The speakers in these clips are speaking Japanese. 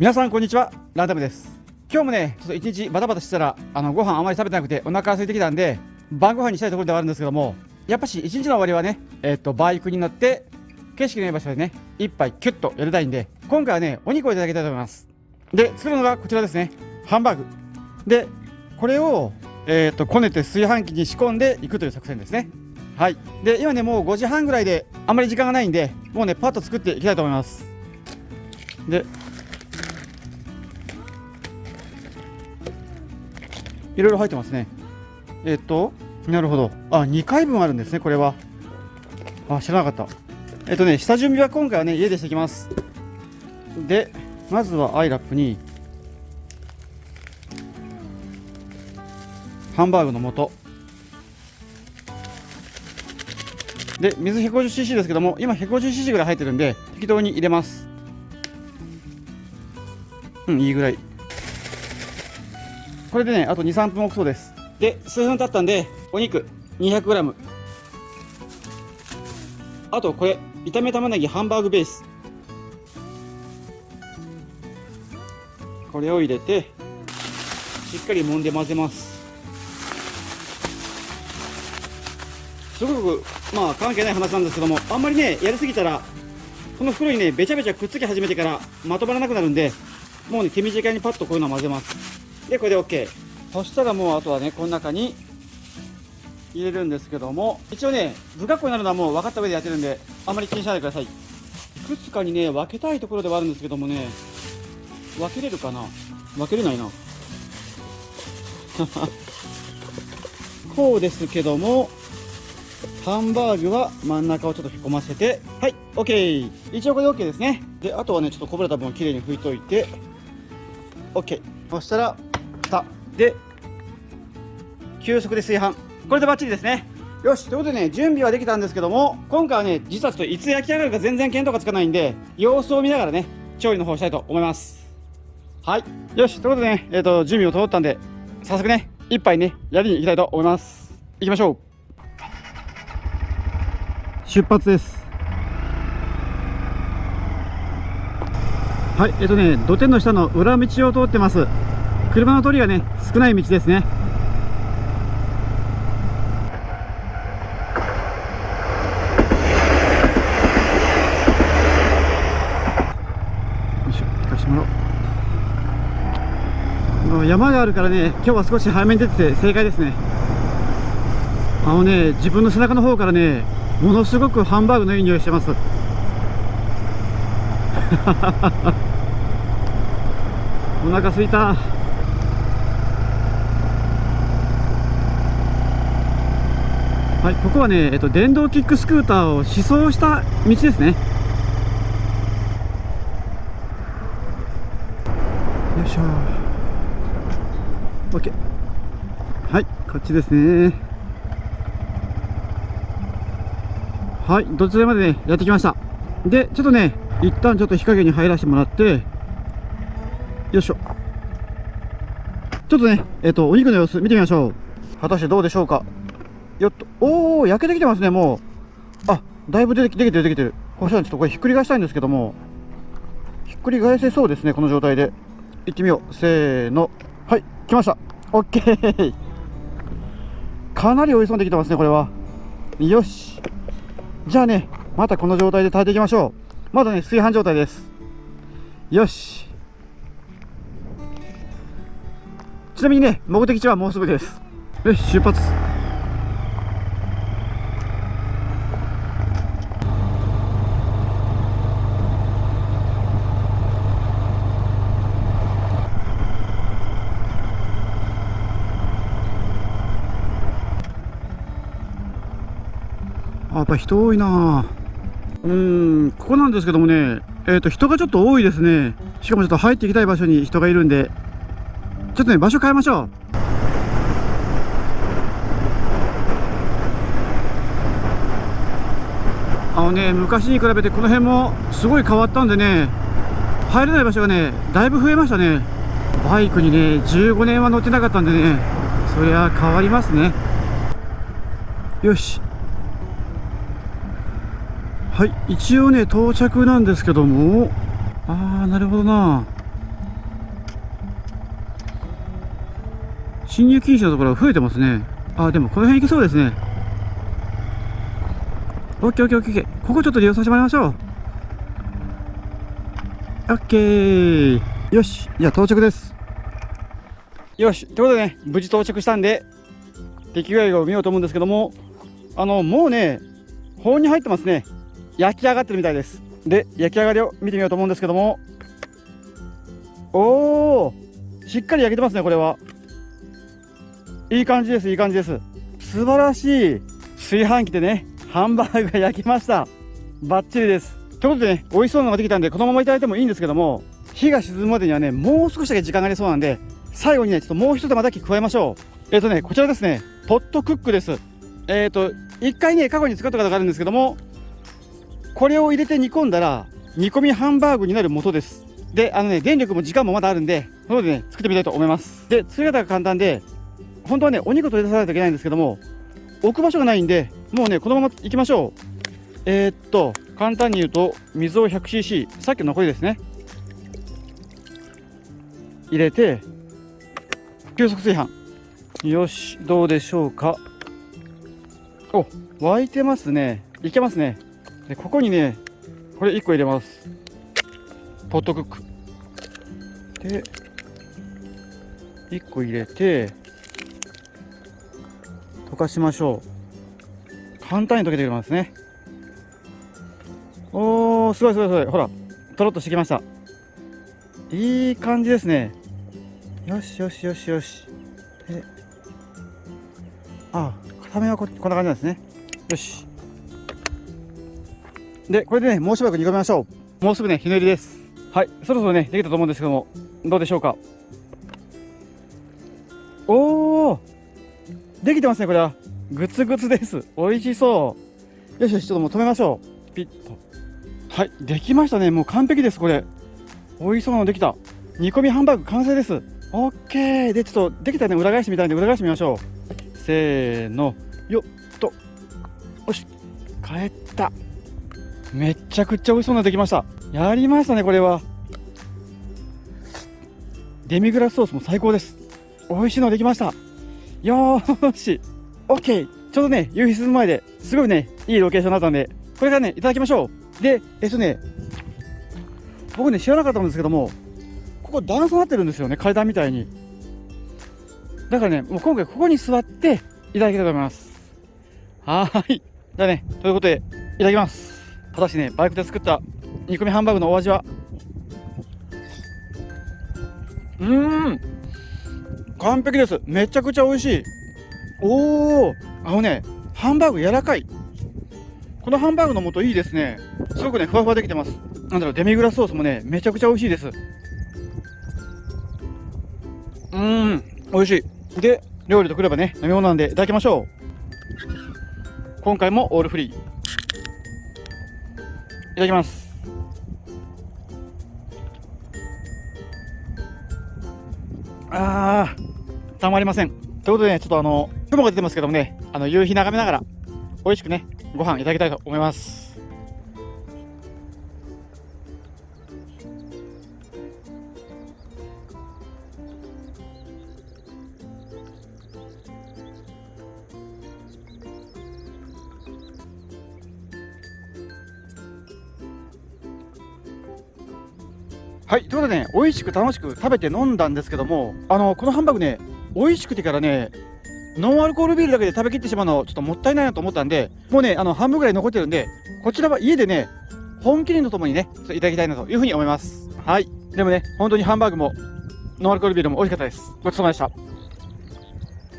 皆さんこんにちは、ランダムです。今日もねちょっと一日バタバタしてたらご飯あまり食べてなくてお腹が空いてきたんで晩ご飯にしたいところではあるんですけども、やっぱし一日の終わりはねバイクに乗って景色のいい場所でね一杯キュッとやりたいんで、今回はねお肉をいただきたいと思います。で作るのがこちらですね、ハンバーグで、これをこねて炊飯器に仕込んでいくという作戦ですね。はい。で今ねもう5時半ぐらいであんまり時間がないんで、もうねパッと作っていきたいと思います。でいろいろ入ってますね。なるほど。2回分あるんですね、これは。知らなかった。下準備は今回はね、家でしていきます。で、まずはアイラップに、ハンバーグの素。で、水 150cc ですけども、今 150cc ぐらい入ってるんで、適当に入れます。いいぐらい。これでね、あと 2,3 分置くそうです。で、数分経ったんで、お肉 200g。あとこれ、炒め玉ねぎハンバーグベース。これを入れて、しっかり揉んで混ぜます。すごく、関係ない話なんですけども、あんまりね、やりすぎたら、この袋にね、べちゃべちゃくっつき始めてからまとまらなくなるんで、もうね、手短にパッとこういうのを混ぜます。でこれで OK。 そしたらもうあとはねこの中に入れるんですけども、一応ね不格好になるのはもう分かった上でやってるんであまり気にしないでください。いくつかにね分けたいところではあるんですけどもね、分けれるかな、分けれないなこうですけども、ハンバーグは真ん中をちょっとへこませて、はい OK。 一応これで OK ですね。であとはねちょっとこぼれた分をきれいに拭いといて OK。 そしたら蓋で急速で炊飯、これでバッチリですね。よし、ということでね準備はできたんですけども、今回はね実はちょっといつ焼き上がるか全然見当がつかないんで、様子を見ながらね調理の方したいと思います。はい、よし、ということでね準備を整ったんで早速ね一杯ねやりに行きたいと思います。行きましょう。出発です。はい、土手の下の裏道を通ってます。車の通りがね少ない道ですね。よいしょ、行かしてもらおう。山があるからね今日は少し早めに出てて正解ですね。自分の背中の方からねものすごくハンバーグのいい匂いしてます。お腹すいた。はい、ここはね、電動キックスクーターを試走した道ですね。よいしょ。OK。はい、こっちですね。はい、どちらまでね、やってきました。で、ちょっとね、一旦ちょっと日陰に入らせてもらって、よいしょ。ちょっとね、お肉の様子見てみましょう。果たしてどうでしょうか。よっと、おー、焼けてきてますね、もう。だいぶできてる。こしたらちょっとこれひっくり返したいんですけども、ひっくり返せそうですね、この状態で。いってみよう。せーの。はい、来ました。オッケー。かなり追いそうできてますね、これは。よし。じゃあね、またこの状態で炊いていきましょう。まだね、炊飯状態です。よし。ちなみにね、目的地はもうすぐです。よし、出発。やっぱ人多いな。ここなんですけどもね、人がちょっと多いですね。しかもちょっと入っていきたい場所に人がいるんで、ちょっとね場所変えましょう。昔に比べてこの辺もすごい変わったんでね、入れない場所がねだいぶ増えましたね。バイクにね15年は乗ってなかったんでね、そりゃ変わりますね。よし。はい、一応ね到着なんですけども、なるほどな。進入禁止のところが増えてますね。あ、でもこの辺行けそうですね。オッケーオッケーオッケー。ここちょっと利用させてもらいましょう。オッケー。よし、じゃあ到着です。よし、ということでね、無事到着したんで出来具合を見ようと思うんですけども、もうね、保温に入ってますね。焼き上がってるみたいです。で、焼き上がりを見てみようと思うんですけども、おー、しっかり焼けてますね。これはいい感じです。いい感じです。素晴らしい。炊飯器でね、ハンバーグが焼きました。バッチリです。ということでね、美味しそうなのができたんで、このままいただいてもいいんですけども、火が沈むまでにはね、もう少しだけ時間がありそうなんで、最後にね、ちょっともう一手間だけ加えましょう。こちらですね、ポットクックです。一回ね、過去に作ったことがあるんですけども、これを入れて煮込んだら、煮込みハンバーグになる素です。で、電力も時間もまだあるんで、なのでね、作ってみたいと思います。で、作り方が簡単で、本当はね、お肉取り出さないといけないんですけども、置く場所がないんで、もうね、このまま行きましょう。簡単に言うと、水を 100cc、さっきの残りですね。入れて、急速炊飯。よし、どうでしょうか。お、沸いてますね。いけますね。で、ここにね、これ1個入れます。ポットクック。で、1個入れて、溶かしましょう。簡単に溶けてくれますね。おー、すごいすごいすごい。ほら、とろっとしてきました。いい感じですね。よしよしよしよし。で、片面はこんな感じなんですね。よし。で、これでね、もうしばらく煮込みましょう。もうすぐね、日の入りです。はい、そろそろね、できたと思うんですけども、どうでしょうか。おー、できてますね、これは。グツグツです。美味しそう。よしよし、ちょっともう止めましょう。ピッと。はい、できましたね。もう完璧です、これ。美味しそうなのできた。煮込みハンバーグ完成です。オッケー。で、ちょっとできたらね、裏返してみたいんで、裏返してみましょう。せーの、よっと。よし、帰った。めっちゃくちゃ美味しそうなのできました。やりましたね、これは。デミグラスソースも最高です。美味しいのできました。よーし。オッケー。ちょうどね、夕日沈む前ですごいね、いいロケーションになったんで、これからね、いただきましょう。で、僕ね、知らなかったんですけども、ここ段差になってるんですよね、階段みたいに。だからね、もう今回ここに座っていただきたいと思います。はーい。じゃあね、ということで、いただきます。果たしてね、バイクで作った煮込みハンバーグのお味は。完璧です。めちゃくちゃ美味しい。おー、ハンバーグ柔らかい。このハンバーグの素いいですね。すごくね、ふわふわできてます。なんだろう、デミグラスソースもね、めちゃくちゃ美味しいです。美味しい。で、料理とくればね、飲み物なんでいただきましょう。今回もオールフリー。いただきます。たまりません。ということでね、ちょっと雲が出てますけどもね、夕日眺めながら、美味しくね、ご飯いただきたいと思います。はい、ということでね、美味しく楽しく食べて飲んだんですけども、このハンバーグね、美味しくてからね、ノンアルコールビールだけで食べきってしまうのちょっともったいないなと思ったんで、もうね、半分ぐらい残ってるんで、こちらは家でね、本麒麟とともにね、ちょっといただきたいなというふうに思います。はい、でもね、本当にハンバーグもノンアルコールビールも美味しかったです。ごちそうさまでした。こう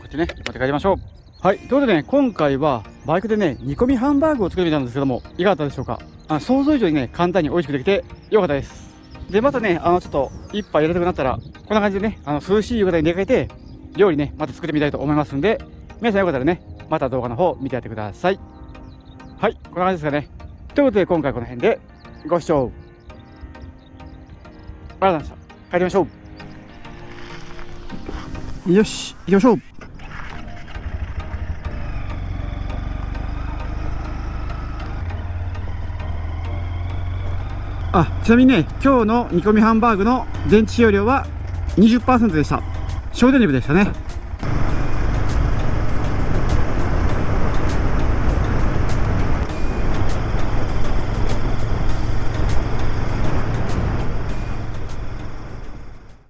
やってね、持って帰りましょう。はい、ということでね、今回はバイクでね、煮込みハンバーグを作ってみたんですけども、いかがだったでしょうか。想像以上にね、簡単に美味しくできてよかったです。で、またね、ちょっと一杯やりたくなったら、こんな感じでね、涼しい夕方に出かけて、料理ね、また作ってみたいと思いますんで、皆さんよかったらね、また動画の方見てやってください。はい、こんな感じですかね。ということで、今回この辺でご視聴ありがとうございました。帰りましょう。よし、行きましょう。ちなみにね、今日の煮込みハンバーグの電池使用量は 20% でした。省電力でしたね。